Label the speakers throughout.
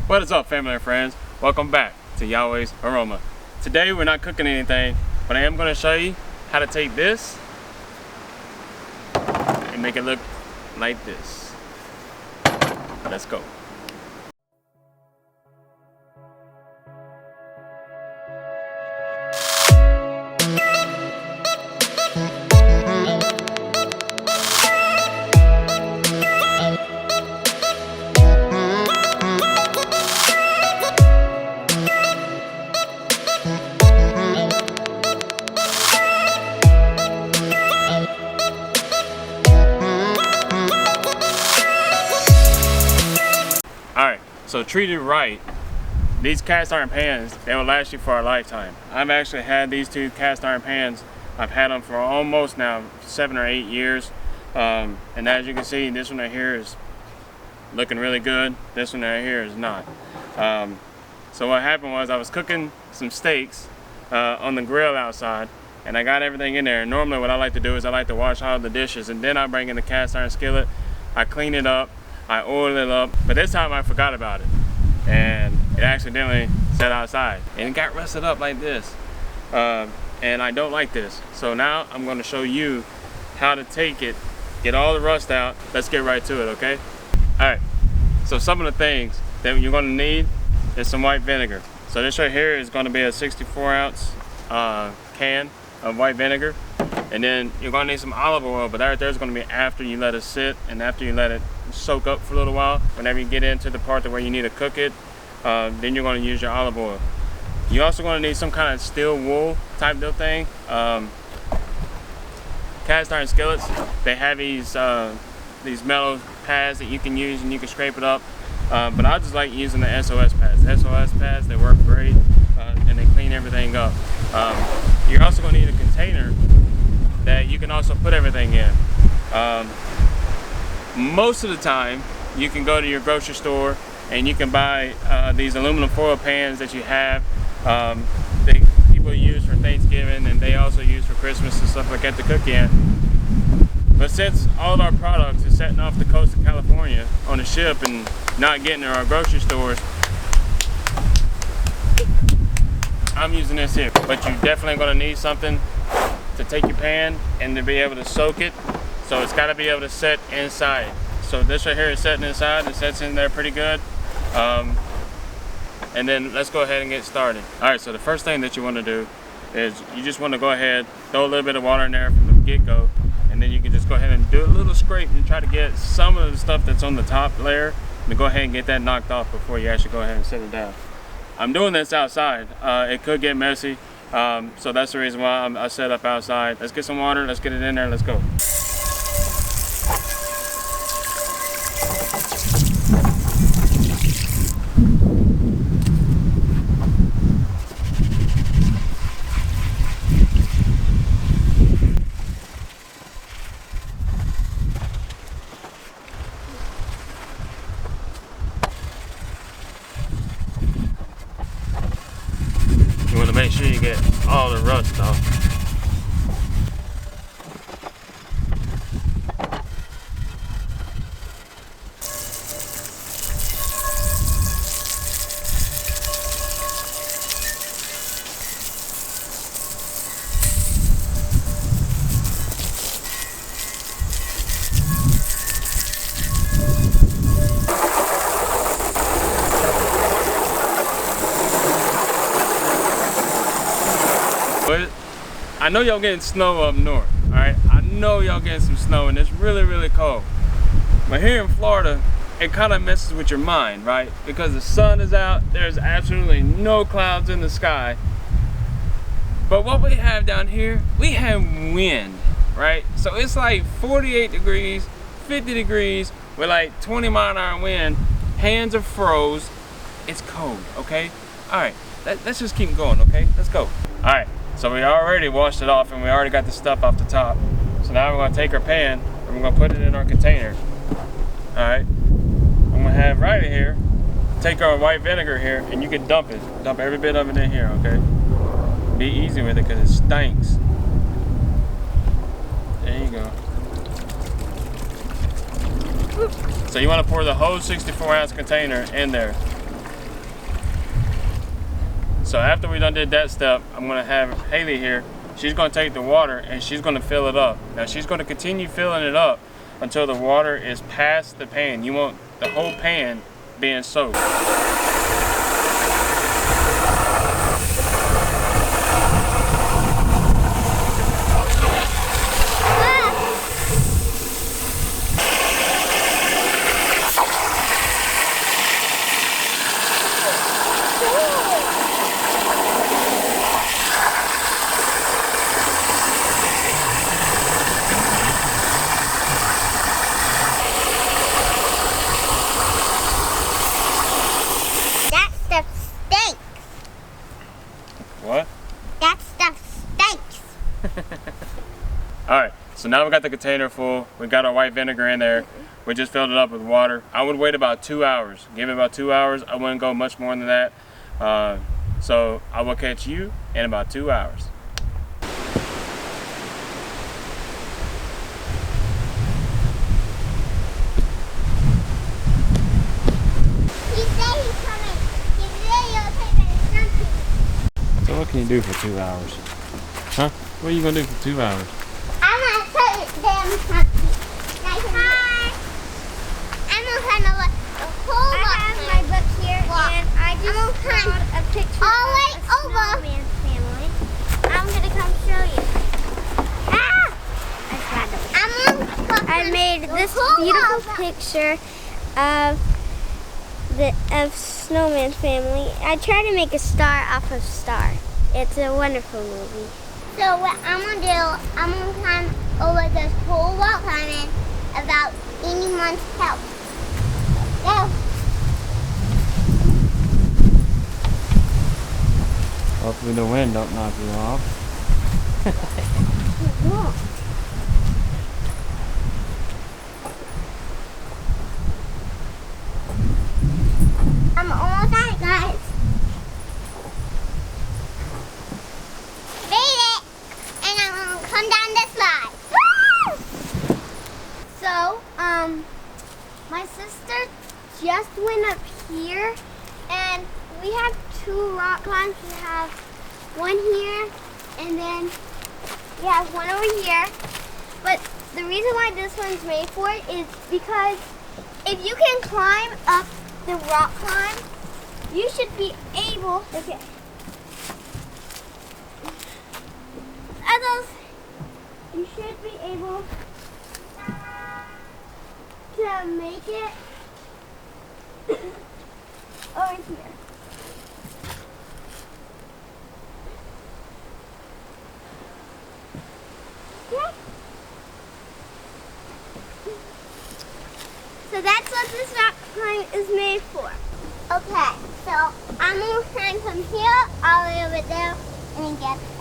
Speaker 1: What is up, family and friends? Welcome back to Yahweh's Aroma. Today we're not cooking anything, but I am going to show you how to take this and make it look like this. Let's go. Alright, so treated right, these cast iron pans, they will last you for a lifetime. I've actually had these two cast iron pans. I've had them for almost now 7 or 8 years. And as you can see, this one right here is looking really good. This one right here is not. So what happened was I was cooking some steaks on the grill outside, and I got everything in there. And normally what I like to do is I like to wash all the dishes, and then I bring in the cast iron skillet, I clean it up, I oil it up, but this time I forgot about it, and it accidentally sat outside, and it got rusted up like this, and I don't like this. So now I'm going to show you how to take it, get all the rust out. Let's get right to it, okay? Alright, so some of the things that you're going to need is some white vinegar. So this right here is going to be a 64-ounce can of white vinegar. And then you're going to need some olive oil, but that right there is going to be after you let it sit and after you let it soak up for a little while. Whenever you get into the part where you need to cook it, then you're going to use your olive oil. You're also going to need some kind of steel wool type deal thing. Cast iron skillets, they have these metal pads that you can use and you can scrape it up. But I just like using the SOS pads. The SOS pads, they work great and they clean everything up. You're also going to need a container that you can also put everything in. Most of the time, you can go to your grocery store and you can buy these aluminum foil pans that you have. That people use for Thanksgiving, and they also use for Christmas and stuff like that to cook in. But since all of our products is setting off the coast of California on a ship and not getting to our grocery stores, I'm using this here. But you're definitely going to need something to take your pan and to be able to soak it. So it's got to be able to set inside. So this right here is setting inside. It sets in there pretty good. And then let's go ahead and get started. Alright, so the first thing that you want to do is you just want to go ahead, throw a little bit of water in there from the get-go, and then you can just go ahead and do a little scrape and try to get some of the stuff that's on the top layer, and go ahead and get that knocked off before you actually go ahead and set it down. I'm doing this outside. It could get messy, so that's the reason why I set up outside. Let's get some water, let's get it in there, let's go. You want to make sure you get all the rust off. But I know y'all getting snow up north, alright? I know y'all getting some snow and it's really, really cold. But here in Florida, it kind of messes with your mind, right? Because the sun is out, there's absolutely no clouds in the sky. But what we have down here, we have wind, right? So it's like 48 degrees, 50 degrees with like 20-mile-an-hour wind. Hands are froze. It's cold, okay? Alright, let's just keep going, okay? Let's go. Alright. So we already washed it off and we already got the stuff off the top. So now we're going to take our pan and we're going to put it in our container. Alright. I'm going to have right in here, take our white vinegar here and you can dump it. Dump every bit of it in here, okay? Be easy with it because it stinks. There you go. So you want to pour the whole 64-ounce container in there. So after we done did that step, I'm gonna have Haley here. She's gonna take the water and she's gonna fill it up. Now she's gonna continue filling it up until the water is past the pan. You want the whole pan being soaked. What?
Speaker 2: That stuff stinks.
Speaker 1: Alright, so now we got the container full. We got our white vinegar in there. We just filled it up with water. I would wait about 2 hours. Give it about 2 hours. I wouldn't go much more than that. So I will catch you in about 2 hours. So what can you do for 2 hours? Huh? What are you gonna do for 2 hours?
Speaker 2: I'm gonna show them something. Like, hi. I'm gonna kind of look the whole book. I have my book here, and I just found a picture of a snowman family. I'm gonna come show you. I made this beautiful picture of snowman family. I tried to make a star off of star. It's a wonderful movie. So what I'm gonna do, I'm gonna climb over this whole wall climbing without anyone's help. Go.
Speaker 1: Hopefully the wind don't knock you off.
Speaker 2: I'm almost at it, guys. Made it! And I'm gonna come down this slide. Woo! So, my sister just went up here, and we have 2 rock climbs. We have one here, and then we have one over here. But the reason why this one's made for it is because if you can climb up the rock climb, you should be able, okay. Others, you should be able to make it over here. Okay. So that's what this rock climb is made for. Okay, so I'm going to climb from here all the way over there and then get there.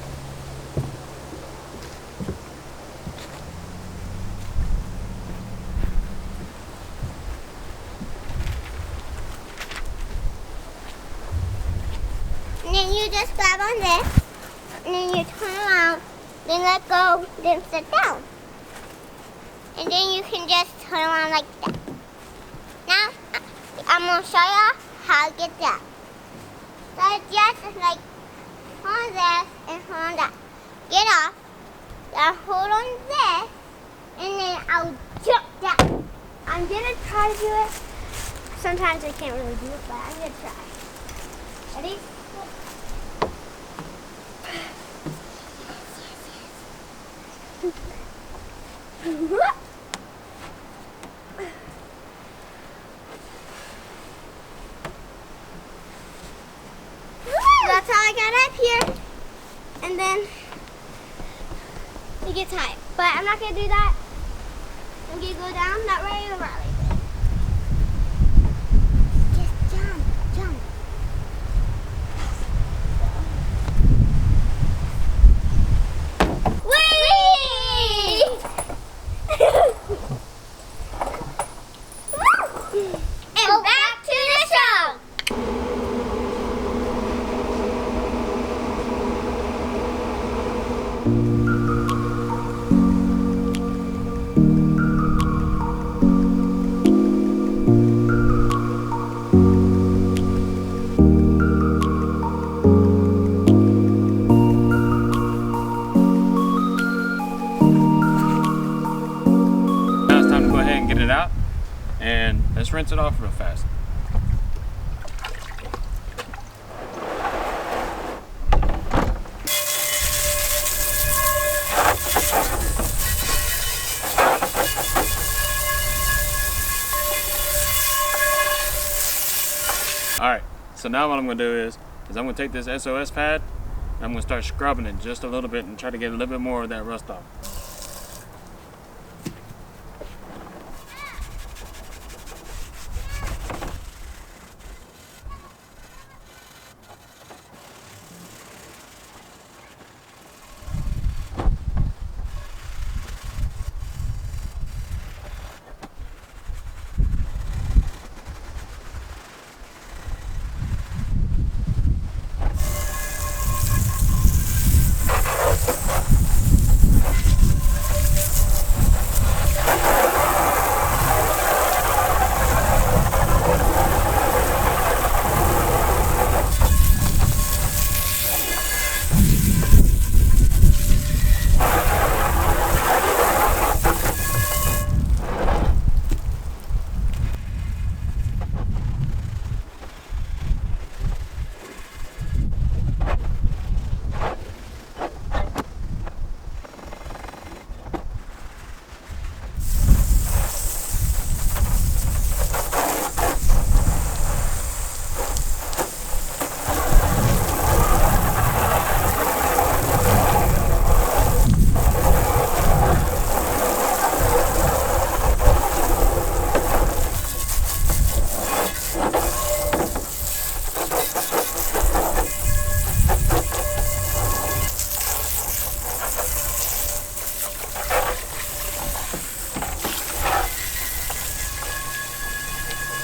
Speaker 2: And then you just grab on this, and then you turn around, then let go, then sit down. And then you can just turn around like that. Now, I'm going to show you how to get that. So just like hold this and hold that. Get off. Now hold on this, and then I'll jump down. I'm going to try to do it. Sometimes I can't really do it, but I'm going to try. Ready? That's how I got up here, and then you get tight. But I'm not gonna do that. I'm gonna go down, not ready to rally. Just jump, jump. Whee! And back to the show.
Speaker 1: it off real fast. Alright, so now what I'm going to do is I'm going to take this SOS pad and I'm going to start scrubbing it just a little bit and try to get a little bit more of that rust off.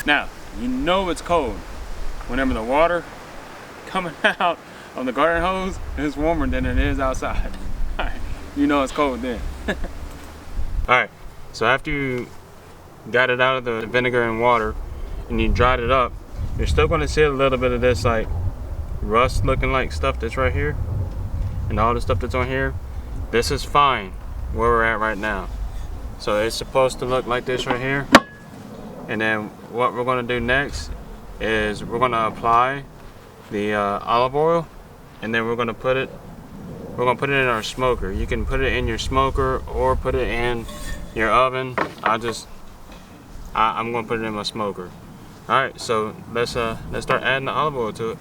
Speaker 1: Now, you know it's cold whenever the water coming out on the garden hose is warmer than it is outside. You know it's cold then. Alright, so after you got it out of the vinegar and water and you dried it up, you're still going to see a little bit of this like rust looking like stuff that's right here and all the stuff that's on here. This is fine where we're at right now. So it's supposed to look like this right here. And then what we're going to do next is we're going to apply the olive oil, and then we're going to put it in our smoker. You can put it in your smoker or put it in your oven. I'm going to put it in my smoker. All right, so let's start adding the olive oil to it.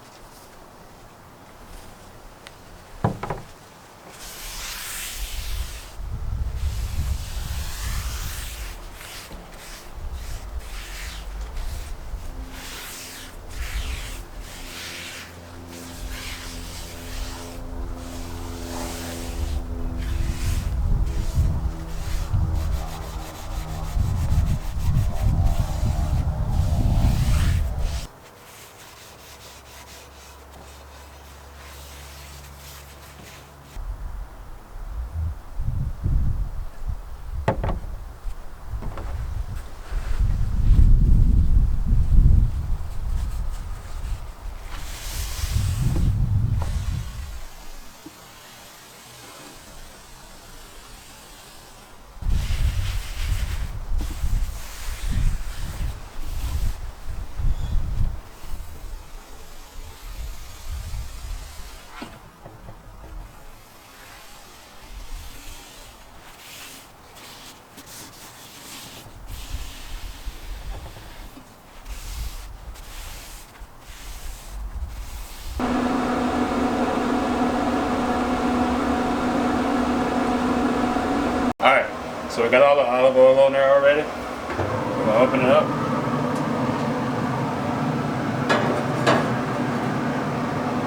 Speaker 1: Alright, so we got all the olive oil on there already. We're going to open it up.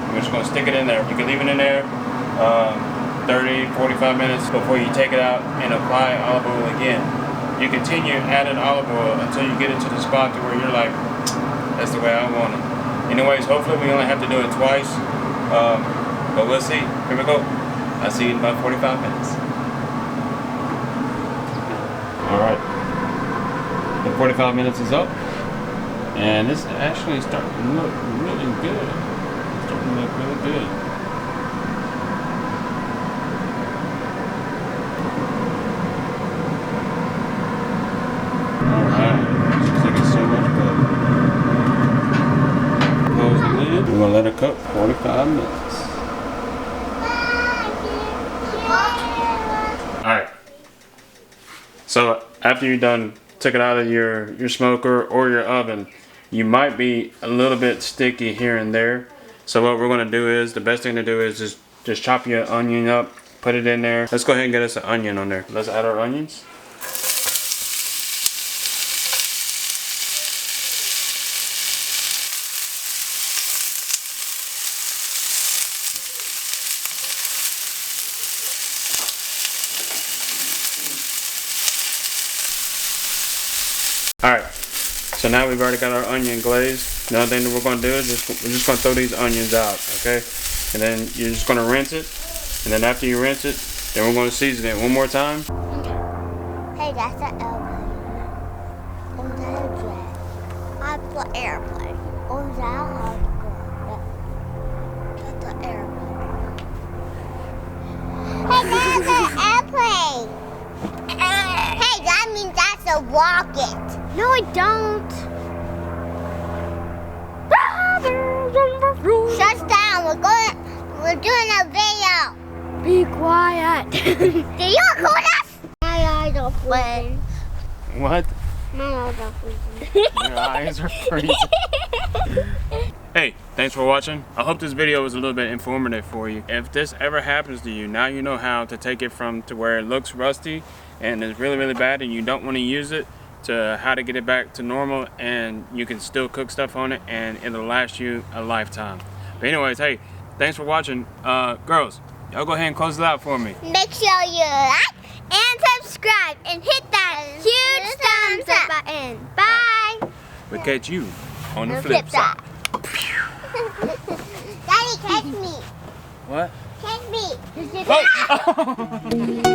Speaker 1: We're just going to stick it in there. You can leave it in there 30, 45 minutes before you take it out and apply olive oil again. You continue adding olive oil until you get it to the spot to where you're like, that's the way I want it. Anyways, hopefully we only have to do it twice. But we'll see. Here we go. I'll see you in about 45 minutes. Alright, the 45 minutes is up, and it's actually starting to look really good. It's starting to look really good. Alright, looks like it's so much better. We're gonna let it cook 45 minutes. Alright. So after you're done, took it out of your smoker or your oven, you might be a little bit sticky here and there. So what we're gonna do is, the best thing to do is just chop your onion up, put it in there. Let's go ahead and get us an onion on there. Let's add our onions. Alright, so now we've already got our onion glazed. Another thing that we're going to do is we're just going to throw these onions out, okay? And then you're just going to rinse it. And then after you rinse it, then we're going to season it one more time.
Speaker 2: Hey, that's an airplane. Oh, that's a jet. That's an airplane. Oh, that's an airplane. Hey, that's an airplane. Hey, that means that's a rocket. No, I don't. Shut down. We're doing a video.
Speaker 3: Be quiet.
Speaker 2: Do you record us? My eyes are freezing.
Speaker 1: What?
Speaker 2: My eyes are freezing.
Speaker 1: Your eyes are freezing. Hey, thanks for watching. I hope this video was a little bit informative for you. If this ever happens to you, now you know how to take it from to where it looks rusty and it's really, really bad and you don't want to use it, to how to get it back to normal and you can still cook stuff on it and it'll last you a lifetime. But anyways, hey, thanks for watching. Girls, y'all go ahead and close it out for me.
Speaker 2: Make sure you like
Speaker 3: And subscribe and hit that huge thumbs up button. Bye.
Speaker 1: We'll catch you on the flip side.
Speaker 2: Daddy, catch me.
Speaker 1: What?
Speaker 2: Catch me.
Speaker 1: Oh!